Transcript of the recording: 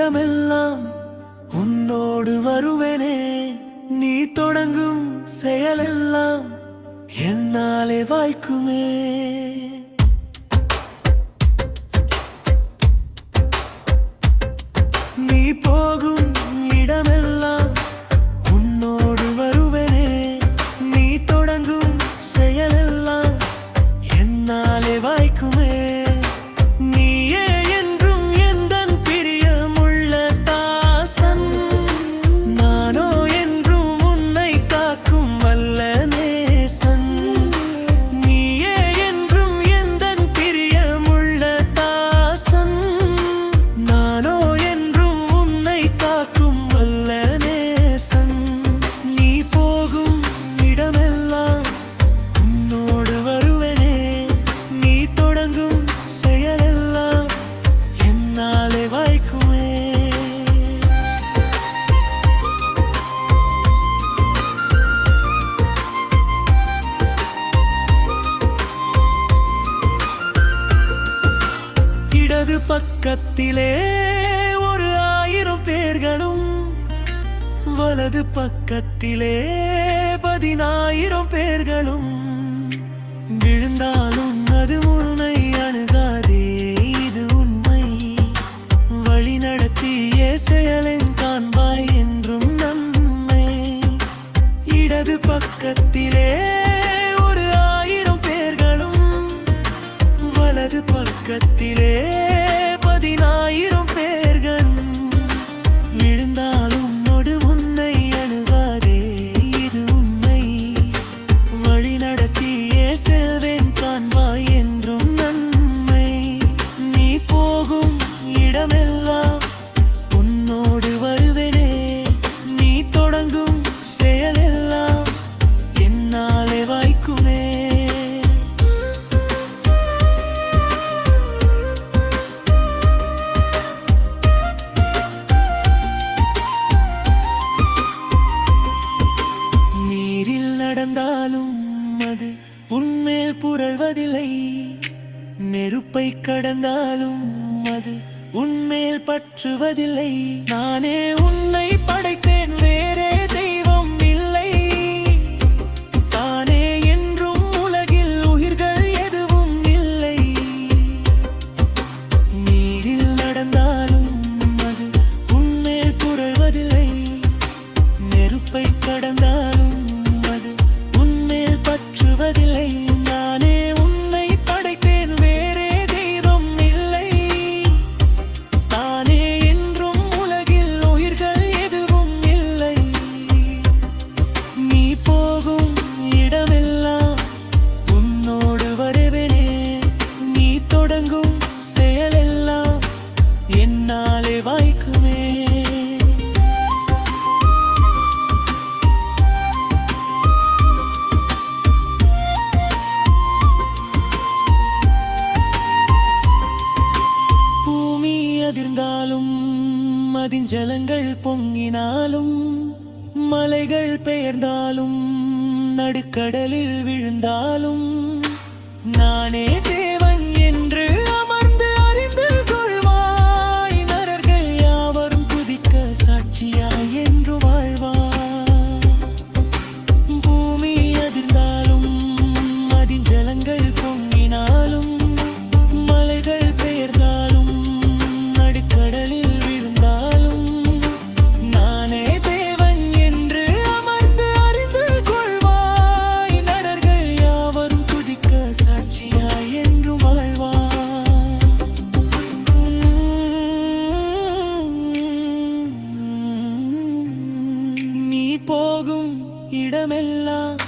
இடமெல்லாம் உன்னோடு வருவேனே. நீ தொடங்கும் செயலெல்லாம் என்னாலே வாய்க்குமே. நீ போகும் இடமெல்லாம் உன்னோடு வருவேனே. நீ தொடங்கும் செயலெல்லாம் என்னாலே வாய்க்குமே. நீயே என்றும் எந்தன் பிரியமுள்ள தாசன். நானோ என்றும் உன்னை காக்கும் வல்ல நேசன். நீயே என்றும் எந்தன் பிரியமுள்ள தாசன். நானோ என்றும் உன்னை காக்கும் வல்ல நேசன். நீ போகும் இடமெல்லாம் உன்னோடு வருவேனே. நீ தொடங்கும் செயலெல்லாம் என்னாலே வாய்க்குமே. இடது பக்கத்திலே 1000 பேர்களும், வலது பக்கத்திலே 10000 பேர்களும். விழுந்தாலும் அது உன்னை அணுகாதே, இது உண்மை. வழி நடத்திய செயலின் காண்பாய் என்றும் நன்மை. இடது பக்கத்திலே 1000 பேர்களும், வலது பக்கத்திலே 10000 பேர்கள். விழுந்தாலும் நொடு உன்னை அணுகாதே, இது உண்மை. வழி நடத்தியே செல்வேன் காண்பாய் என்றும் நன்மை. நீ போகும் இடமெல்லாம் உன்னோடு வருவேனே. நீ தொடங்கும் செயலெல்லாம் என்னாலே வாய்க்குமே. நீரில் நடந்தாலும் அது உன்மேல் புரள்வதில்லை. நெருப்பை கடந்தாலும் அது உன்மேல் பற்றுவதில்லை. நானே உன்னை படைத்தேன், வேறே தெய்வம் இல்லை. தானே என்றும் உலகில் உயிர்கள் எதுவும் இல்லை. நீரில் நடந்தாலும் அது உன்மேல் புரள்வதில்லை. நெருப்பை கடந்தாலும் அது உன்மேல் பற்றுவதில்லை. நானே உன்னை படைத்தேன், வேறே தெய்வம் இல்லை. தானே என்றும் உலகில் உயிர்கள் எதுவும் இல்லை. நீ போகும் இடமெல்லாம் உன்னோடு வருவேனே. நீ தொடங்கும் செயலெல்லாம் என்னாலே வாய்க்குமே. பூமி அதிர்ந்தாலும் அதின் ஜலங்கள் பொங்கினாலும், மலைகள் பெயர்ந்தாலும் நடுக்கடலில் விழுந்தாலும், நானே தேவன் என்று அமர்ந்து அறிந்து கொள்வாய். நரர்கள் யாவரும் துதிக்க சாட்சியாய் என்று வாழ்வாய். பூமி அதிர்ந்தாலும் அதின் ஜலங்கள் பொங்கினாலும், மலைகள் பெயர்ந்தாலும் நடுக்கடலில் விழுந்தாலும், நானே தேவன் என்று அமர்ந்து அறிந்து கொள்வாய். நரர்கள் யாவரும் துதிக்க சாட்சியாய் என்று வாழ்வாய். நீ போகும் இடமெல்லாம்